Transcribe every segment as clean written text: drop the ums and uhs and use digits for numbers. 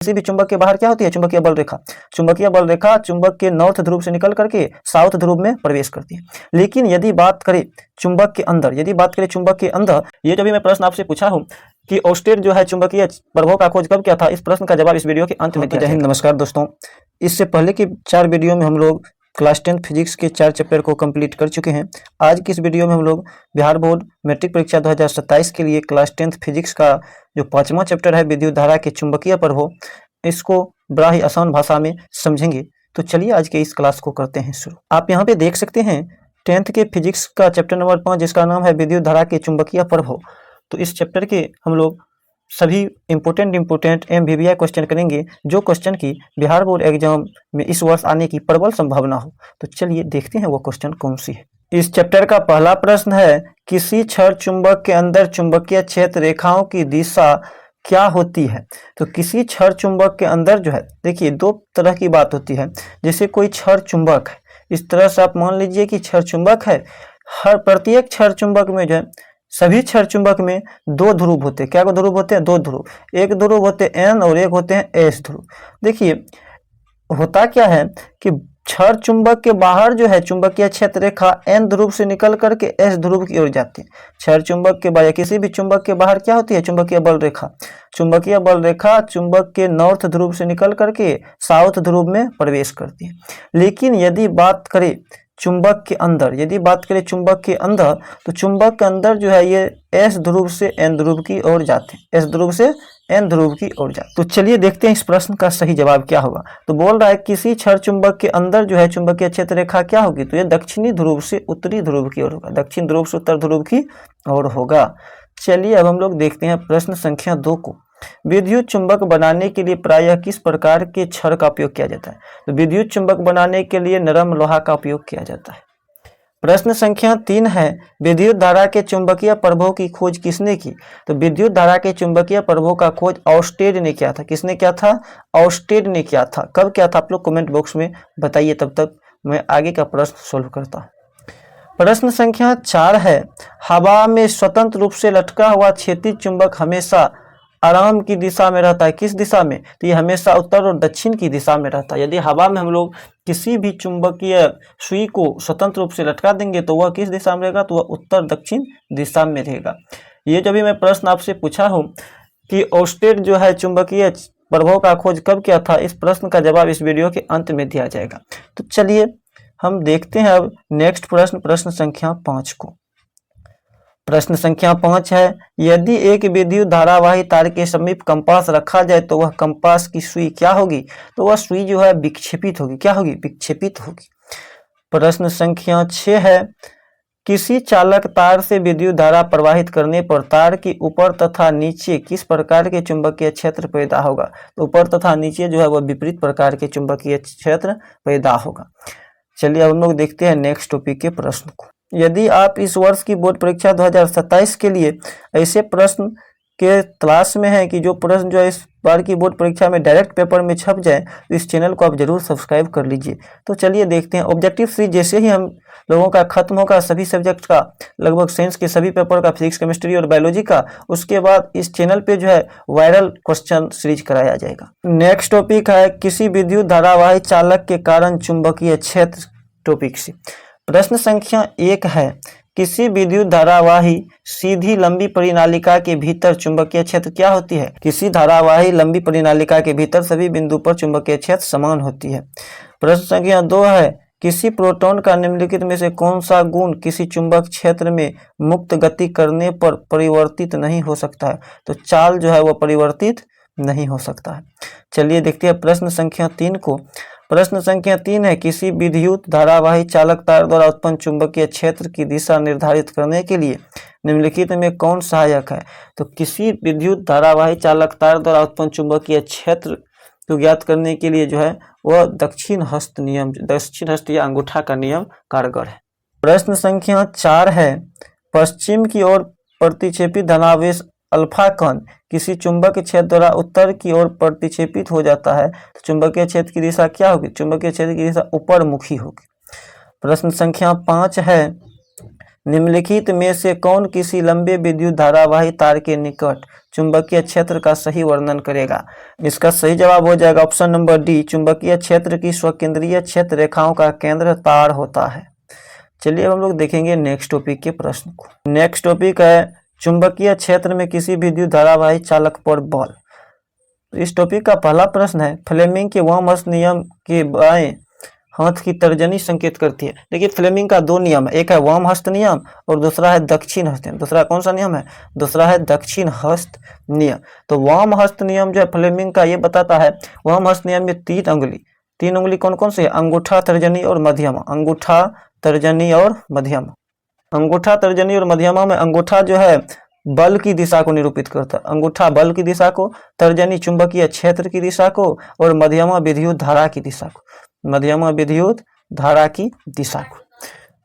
किसी भी चुंबक के बाहर क्या होती है? चुंबकीय बल रेखा। चुंबकीय बल रेखा चुंबक के नॉर्थ ध्रुव से निकल करके साउथ ध्रुव में प्रवेश करती है। लेकिन यदि बात करें चुंबक के अंदर, ये जो भी मैं प्रश्न आपसे पूछा हूँ कि औस्टेड जो है चुंबकीय प्रभाव का खोज कब किया था, इस प्रश्न का जवाब इस वीडियो के अंत में दिया जाएगा। नमस्कार दोस्तों, इससे पहले की 4 वीडियो में हम लोग क्लास 10 फिजिक्स के 4 चैप्टर को कंप्लीट कर चुके हैं। आज की इस वीडियो में हम लोग बिहार बोर्ड मैट्रिक परीक्षा 2027 के लिए क्लास 10 फिजिक्स का जो 5वां चैप्टर है विद्युत धारा के चुंबकीय प्रभाव, इसको बड़ा ही आसान भाषा में समझेंगे। तो चलिए आज के इस क्लास को करते हैं शुरू। आप यहाँ पे देख सकते हैं 10th के फिजिक्स का चैप्टर नंबर 5 जिसका नाम है विद्युत धारा के चुंबकीय प्रभाव। तो इस चैप्टर के हम लोग सभी इम्पोर्टेंट MVVI क्वेश्चन करेंगे, जो क्वेश्चन की बिहार बोर्ड एग्जाम में इस वर्ष आने की प्रबल संभावना हो। तो चलिए देखते हैं वो क्वेश्चन कौन सी है। इस चैप्टर का पहला प्रश्न है, किसी छड़ चुंबक के अंदर चुंबकीय क्षेत्र रेखाओं की दिशा क्या होती है? तो किसी छड़ चुंबक के अंदर जो है, देखिए 2 तरह की बात होती है। जैसे कोई छड़ चुंबक है, इस तरह से आप मान लीजिए कि छड़ चुंबक है, हर प्रत्येक छड़ चुंबक में जो है, सभी छड़ चुंबक में 2 ध्रुव होते हैं। क्या ध्रुव होते हैं? 2 ध्रुव। एक ध्रुव होते हैं N और एक होते हैं S ध्रुव। देखिए होता क्या है कि छड़ चुंबक के बाहर जो है चुंबकीय क्षेत्र रेखा N ध्रुव से निकल करके S ध्रुव की ओर जाती है। छड़ चुंबक के बाहर, किसी भी चुंबक के बाहर क्या होती है? चुंबकीय बल रेखा। चुंबकीय बल रेखा चुंबक के नॉर्थ ध्रुव से निकल करके साउथ ध्रुव में प्रवेश करती है। लेकिन यदि बात करें चुंबक के अंदर, तो चुंबक के अंदर जो है ये S ध्रुव से N ध्रुव की ओर जाते हैं, S ध्रुव से N ध्रुव की ओर जाते हैं। तो चलिए देखते हैं इस प्रश्न का सही जवाब क्या होगा। तो बोल रहा है किसी छड़ चुंबक के अंदर जो है चुंबकीय क्षेत्र रेखा क्या होगी? तो ये दक्षिणी ध्रुव से उत्तरी ध्रुव की ओर होगा, दक्षिण ध्रुव से उत्तर ध्रुव की ओर होगा। चलिए अब हम लोग देखते हैं प्रश्न संख्या 2 को। विद्युत चुंबक बनाने के लिए प्रायः किस प्रकार के छड़ का उपयोग किया जाता है? तो विद्युत चुंबक बनाने के लिए नरम लोहा का उपयोग किया जाता है। प्रश्न संख्या 3 है, विद्युत धारा के चुंबकीय प्रभाव की खोज किसने की? तो विद्युत धारा के चुंबकीय प्रभाव का खोज औस्टेड ने किया था। किसने किया था? औस्टेड ने किया था। कब किया था? आप लोग कमेंट बॉक्स में बताइए, तब तक मैं आगे का प्रश्न सोल्व करता हूँ। प्रश्न संख्या 4 है, हवा में स्वतंत्र रूप से लटका हुआ क्षैतिज चुंबक हमेशा आराम की दिशा में रहता है। किस दिशा में? तो ये हमेशा उत्तर और दक्षिण की दिशा में रहता है। यदि हवा में हम लोग किसी भी चुंबकीय सुई को स्वतंत्र रूप से लटका देंगे तो वह किस दिशा में रहेगा? तो वह उत्तर दक्षिण दिशा में रहेगा। ये जो भी मैं प्रश्न आपसे पूछा हूँ कि औस्टेड जो है चुंबकीय प्रभाव का खोज कब किया था, इस प्रश्न का जवाब इस वीडियो के अंत में दिया जाएगा। तो चलिए हम देखते हैं अब नेक्स्ट प्रश्न संख्या 5 को। प्रश्न संख्या 5 है, यदि एक विद्युत धारावाही तार के समीप कंपास रखा जाए तो वह कंपास की सुई क्या होगी? तो वह सुई जो है विक्षेपित होगी। क्या होगी? विक्षेपित होगी। प्रश्न संख्या 6 है, किसी चालक तार से विद्युत धारा प्रवाहित करने पर तार के ऊपर तथा नीचे किस प्रकार के चुंबकीय क्षेत्र पैदा होगा? तो ऊपर तथा नीचे जो है वह विपरीत प्रकार के चुंबकीय क्षेत्र पैदा होगा। चलिए अब हम लोग देखते हैं नेक्स्ट टॉपिक के प्रश्न को। यदि आप इस वर्ष की बोर्ड परीक्षा 2027 के लिए ऐसे प्रश्न के तलाश में हैं कि जो प्रश्न जो इस बार की बोर्ड परीक्षा में डायरेक्ट पेपर में छप जाए, तो इस चैनल को आप जरूर सब्सक्राइब कर लीजिए। तो चलिए देखते हैं। ऑब्जेक्टिव सीरीज जैसे ही हम लोगों का खत्म होगा, सभी सब्जेक्ट का, लगभग साइंस के सभी पेपर का, फिजिक्स, केमिस्ट्री और बायोलॉजी का, उसके बाद इस चैनल पे जो है वायरल क्वेश्चन सीरीज कराया जाएगा। नेक्स्ट टॉपिक है, किसी विद्युत धारावाही चालक के कारण चुंबकीय क्षेत्र टॉपिक से। प्रश्न संख्या 1 है, किसी विद्युत धारावाही सीधी लंबी परिनालिका के भीतर चुंबकीय क्षेत्र क्या होती है? किसी धारावाही लंबी परिनालिका के भीतर सभी बिंदु पर चुंबकीय क्षेत्र समान होती है। प्रश्न संख्या 2 है, किसी प्रोटॉन का निम्नलिखित में से कौन सा गुण किसी चुंबक क्षेत्र में मुक्त गति करने पर परिवर्तित नहीं हो सकता है? तो चाल जो है वह परिवर्तित नहीं हो सकता है। चलिए देखते हैं प्रश्न संख्या 3 को। प्रश्न संख्या 3 है, किसी विद्युत धारावाही चालक तार द्वारा उत्पन्न चुंबकीय क्षेत्र की दिशा निर्धारित करने के लिए निम्नलिखित में कौन सहायक है? तो किसी विद्युत धारावाही चालक तार द्वारा उत्पन्न चुंबकीय क्षेत्र को ज्ञात करने के लिए जो है वह दक्षिण हस्त या अंगूठा का नियम कारगर है। प्रश्न संख्या 4 है, पश्चिम की ओर प्रतिक्षेपित धनावेश अल्फा कण किसी चुंबक क्षेत्र द्वारा उत्तर की ओर प्रतिक्षेपित हो जाता है, तो चुंबकीय क्षेत्र की दिशा क्या होगी? चुंबकीय क्षेत्र की दिशा ऊपर मुखी होगी। प्रश्न संख्या 5 है, निम्नलिखित में से कौन किसी लंबे विद्युत धारावाही तार के निकट चुंबकीय क्षेत्र का सही वर्णन करेगा? इसका सही जवाब हो जाएगा ऑप्शन नंबर डी, चुंबकीय क्षेत्र की स्वकेंद्रीय क्षेत्र रेखाओं का केंद्र तार होता है। चलिए अब हम लोग देखेंगे नेक्स्ट टॉपिक के प्रश्न को। नेक्स्ट टॉपिक है चुंबकीय क्षेत्र में किसी विद्युत धारावाही चालक पर बल। इस टॉपिक का पहला प्रश्न है, फ्लेमिंग के वाम हस्त नियम के बाएं हाथ की तर्जनी संकेत करती है। देखिए फ्लेमिंग का दो नियम है, एक है वाम हस्त नियम और दूसरा है दक्षिण हस्त नियम। दूसरा कौन सा नियम है? दूसरा है दक्षिण हस्त नियम। तो वाम हस्त नियम जो है फ्लेमिंग का, ये बताता है वाम हस्त नियम में तीन उंगली कौन कौन से है? अंगूठा, तर्जनी और मध्यमा। अंगूठा, तर्जनी और मध्यमा। अंगूठा, तर्जनी और मध्यमा में अंगूठा जो है बल की दिशा को निरूपित करता है, अंगूठा बल की दिशा को, तर्जनी चुंबकीय क्षेत्र की दिशा को और मध्यमा विद्युत धारा की दिशा को, मध्यमा विद्युत धारा की दिशा को।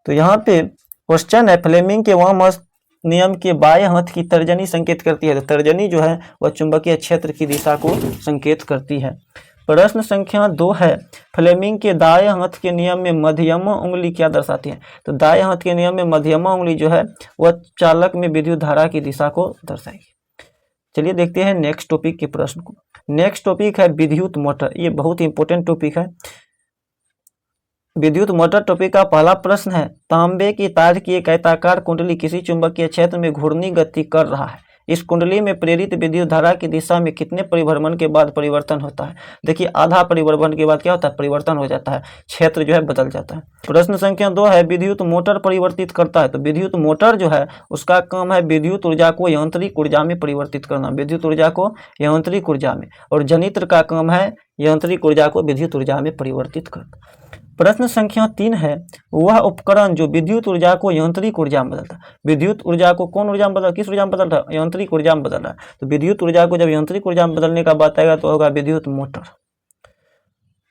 तो यहाँ पे क्वेश्चन है, फ्लेमिंग के वाम हस्त नियम के बाएं हाथ की तर्जनी संकेत करती है। तो तर्जनी जो है वह चुंबकीय क्षेत्र की दिशा को संकेत करती है। प्रश्न संख्या 2 है, फ्लेमिंग के दाएं हाथ के नियम में मध्यमा उंगली क्या दर्शाती है? तो दाएं हाथ के नियम में मध्यमा उंगली जो है वह चालक में विद्युत धारा की दिशा को दर्शाएगी। चलिए देखते हैं नेक्स्ट टॉपिक के प्रश्न को। नेक्स्ट टॉपिक है विद्युत मोटर। ये बहुत ही इंपॉर्टेंट टॉपिक है। विद्युत मोटर टॉपिक का पहला प्रश्न है, तांबे की तार की एक आयताकार कुंडली किसी चुंबकीय क्षेत्र में घूर्णी गति कर रहा है। इस कुंडली में प्रेरित विद्युत धारा की दिशा में कितने परिभ्रमण के बाद परिवर्तन होता है? देखिए आधा परिभ्रमण के बाद क्या होता है? परिवर्तन हो जाता है, क्षेत्र जो है बदल जाता है। प्रश्न संख्या 2 है, विद्युत मोटर परिवर्तित करता है। तो विद्युत मोटर जो है उसका काम है विद्युत ऊर्जा को यांत्रिक ऊर्जा में परिवर्तित करना, विद्युत ऊर्जा को यांत्रिक ऊर्जा में, और जनित्र का काम है यांत्रिक ऊर्जा को विद्युत ऊर्जा में परिवर्तित करना। प्रश्न संख्या 3 है, वह उपकरण जो विद्युत ऊर्जा को यांत्रिक ऊर्जा में बदलता है। विद्युत ऊर्जा को कौन ऊर्जा में बदल, किस ऊर्जा में बदल रहा है? यांत्रिक ऊर्जा में बदल रहा है। तो विद्युत ऊर्जा को जब यांत्रिक ऊर्जा में बदलने का बात आएगा तो होगा विद्युत मोटर।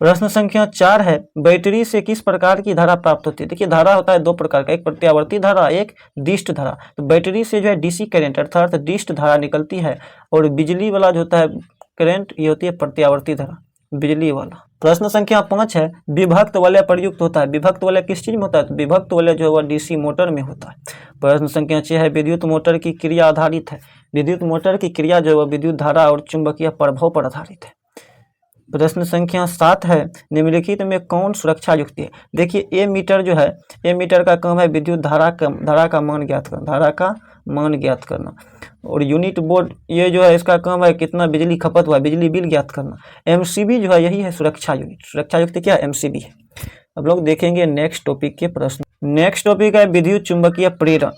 प्रश्न संख्या 4 है, बैटरी से किस प्रकार की धारा प्राप्त होती है? देखिए धारा होता है दो प्रकार का, एक प्रत्यावर्ती धारा, एक दिष्ट धारा। तो बैटरी से जो है डीसी करंट अर्थात दिष्ट धारा निकलती है, और बिजली वाला जो होता है करंट, ये होती है प्रत्यावर्ती धारा, बिजली वाला। प्रश्न संख्या 5 है, विभक्त वलय प्रयुक्त होता है। विभक्त वलय किस चीज में होता है? तो विभक्त वलय जो है वह डीसी मोटर में होता है। प्रश्न संख्या 6 है, विद्युत मोटर की क्रिया आधारित है। विद्युत मोटर की क्रिया जो है विद्युत धारा और चुंबकीय प्रभाव पर आधारित है। प्रश्न संख्या 7 है, निम्नलिखित में कौन सुरक्षा युक्ति है? देखिए ए मीटर जो है, ए मीटर का काम है विद्युत धारा का मान ज्ञात करना, धारा का मान ज्ञात करना। और यूनिट बोर्ड ये जो है इसका काम है कितना बिजली खपत हुआ, बिजली बिल ज्ञात करना। एमसीबी जो है यही है सुरक्षा यूनिट। सुरक्षा युक्ति क्या है? एमसीबी है। अब लोग देखेंगे नेक्स्ट टॉपिक के प्रश्न। नेक्स्ट टॉपिक है विद्युत चुंबकीय प्रेरण।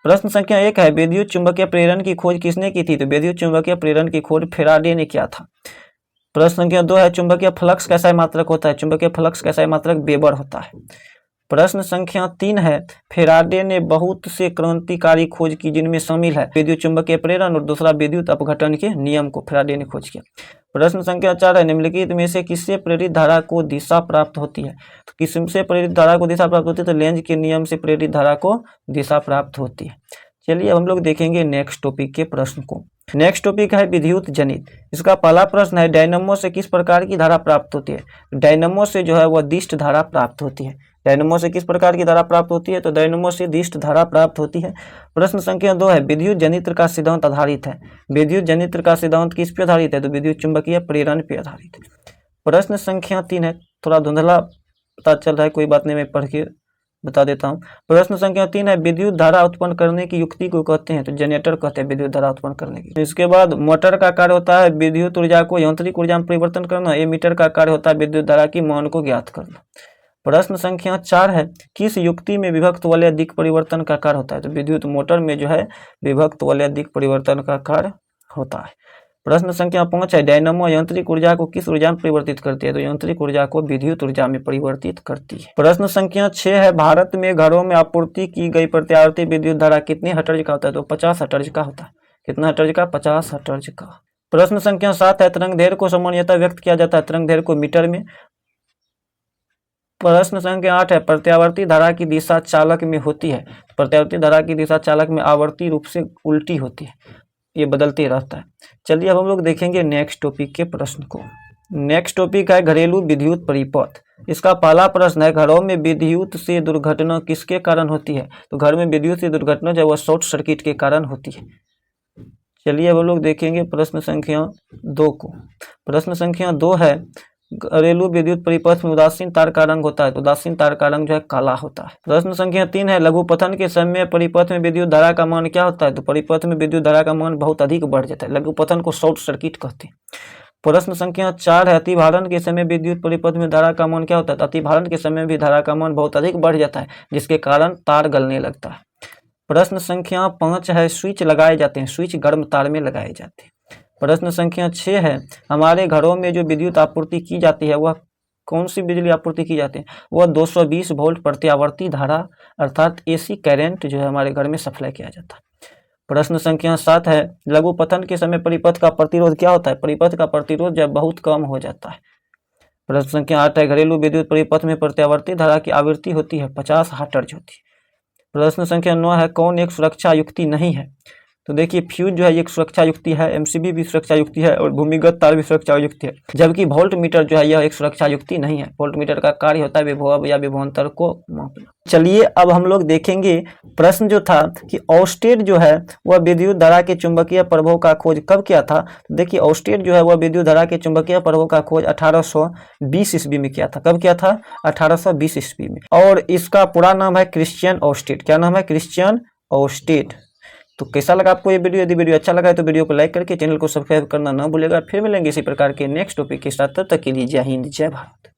प्रश्न संख्या 1 है, विद्युत चुंबकीय प्रेरण की खोज किसने की थी? तो विद्युत चुंबकीय प्रेरण की खोज फैराडे ने किया था। प्रश्न संख्या 2 है, चुंबकीय फ्लक्स कैसा मात्रक होता है? चुंबकीय फ्लक्स कैसा मात्रक? वेबर होता है। प्रश्न संख्या 3 है, फैराडे ने बहुत से क्रांतिकारी खोज की जिनमें शामिल है विद्युत चुंबकीय प्रेरण और दूसरा विद्युत अपघटन के नियम को फैराडे ने खोज किया। प्रश्न संख्या 4 है, निम्नलिखित में से किससे प्रेरित धारा को दिशा प्राप्त होती है? तो किससे प्रेरित धारा को दिशा प्राप्त होती है? तो लेंज के नियम से प्रेरित धारा को दिशा प्राप्त होती है। चलिए अब हम लोग देखेंगे नेक्स्ट टॉपिक के प्रश्न को। नेक्स्ट टॉपिक है विद्युत जनित। इसका पहला प्रश्न है, डायनमो से किस प्रकार की धारा प्राप्त होती है? डायनमो से जो है वह दिष्ट धारा प्राप्त होती है। डायनमो से किस प्रकार की धारा प्राप्त होती है? तो डायनमो से दिष्ट धारा प्राप्त होती है। प्रश्न संख्या 2 है, विद्युत जनित्र का सिद्धांत आधारित है। विद्युत जनित्र का सिद्धांत किस पे आधारित है? तो विद्युत चुंबकीय प्रेरण पे आधारित है। प्रश्न संख्या 3 है, थोड़ा धुंधला पता चल रहा है, कोई बात नहीं, मैं पढ़ के बता देता हूँ। प्रश्न संख्या 3 है, विद्युत धारा उत्पन्न करने की युक्ति को कहते हैं? तो जनरेटर कहते हैं विद्युत धारा उत्पन्न करने की। इसके बाद मोटर का कार्य होता है विद्युत ऊर्जा को यांत्रिक ऊर्जा में परिवर्तन करना। एमीटर का कार्य होता है विद्युत धारा की मान को ज्ञात करना। प्रश्न संख्या 4 है, किस युक्ति में विभक्त वलय दिक् परिवर्तन का कार्य होता है? तो विद्युत मोटर में जो है विभक्त वलय दिक् परिवर्तन का कार्य होता है। प्रश्न संख्या 5 है, डायनमो यांत्रिक ऊर्जा को किस ऊर्जा में परिवर्तित करती है? तो यांत्रिक ऊर्जा को विद्युत ऊर्जा में परिवर्तित करती है। प्रश्न संख्या 6 है, भारत में घरों में आपूर्ति की गई प्रत्यावर्ती विद्युत धारा कितने हर्ट्ज का होता है? तो 50 हर्ट्ज का होता है। कितना हर्ट्ज का? 50 हर्ट्ज का। प्रश्न संख्या 7 है, तरंग दैर्घ्य को सामान्यतः व्यक्त किया जाता है तरंग दैर्घ्य को मीटर में। प्रश्न संख्या 8 है, प्रत्यावर्ती धारा की दिशा चालक में होती है। प्रत्यावर्ती धारा की दिशा चालक में आवर्ती रूप से उल्टी होती है, ये बदलते रहता है। चलिए अब हम लोग देखेंगे नेक्स्ट टॉपिक के प्रश्न को। नेक्स्ट टॉपिक है घरेलू विद्युत परिपथ। इसका पहला प्रश्न है, घरों में विद्युत से दुर्घटना किसके कारण होती है? तो घर में विद्युत से दुर्घटना जो है वह शॉर्ट सर्किट के कारण होती है। चलिए अब हम लोग देखेंगे प्रश्न संख्या 2 को। प्रश्न संख्या 2 है, घरेलू विद्युत परिपथ में उदासीन तार का रंग होता है। तो उदासीन तार का रंग जो है काला होता है। प्रश्न संख्या 3 है, लघुपथन के समय परिपथ में विद्युत धारा का मान क्या होता है? तो परिपथ में विद्युत धारा का मान बहुत अधिक बढ़ जाता है। लघुपथन को शॉर्ट सर्किट कहते हैं। प्रश्न संख्या 4 है, अतिभारण के समय विद्युत परिपथ में धारा का मान क्या होता है? तो अतिभारण के समय भी धारा का मान बहुत अधिक बढ़ जाता है, जिसके कारण तार गलने लगता है। प्रश्न संख्या 5 है, स्विच लगाए जाते हैं। स्विच गर्म तार में लगाए जाते हैं। प्रश्न संख्या 6 है, हमारे घरों में जो विद्युत आपूर्ति की जाती है वह कौन सी बिजली आपूर्ति की जाती है? वह 220 वोल्ट प्रत्यावर्ती धारा अर्थात एसी करंट जो है हमारे घर में सप्लाई किया जाता है। प्रश्न संख्या 7 है, लघुपथन के समय परिपथ का प्रतिरोध क्या होता है? परिपथ का प्रतिरोध जब बहुत कम हो जाता है। प्रश्न संख्या 8 है, घरेलू विद्युत परिपथ में प्रत्यावर्ती धारा की आवृत्ति होती है 50 हर्ट्ज होती है। प्रश्न संख्या 9 है, कौन एक सुरक्षा युक्ति नहीं है? तो देखिए फ्यूज जो है एक सुरक्षा युक्ति है, एमसीबी भी सुरक्षा युक्ति है और भूमिगत तार भी सुरक्षा युक्ति है, जबकि वोल्ट मीटर जो है यह एक सुरक्षा युक्ति नहीं है। वोल्ट मीटर का कार्य होता है विभव या विभवांतर को मापना। चलिए अब हम लोग देखेंगे प्रश्न जो था कि ऑस्टेड जो है वह विद्युत धारा के चुंबकीय प्रभाव का खोज कब किया था? तो देखिए ऑस्टेड जो है वह विद्युत धारा के चुंबकीय प्रभाव का खोज 1820 ईस्वी में किया था। कब किया था? 1820 ईस्वी में। और इसका पूरा नाम है क्रिश्चियन ऑस्टेड। क्या नाम है? Christian Oersted. तो कैसा लगा आपको ये वीडियो? यदि वीडियो अच्छा लगा है तो वीडियो को लाइक करके चैनल को सब्सक्राइब करना ना भूलेगा। फिर मिलेंगे इसी प्रकार के नेक्स्ट टॉपिक के साथ, तब तक के लिए जय हिंद जय भारत।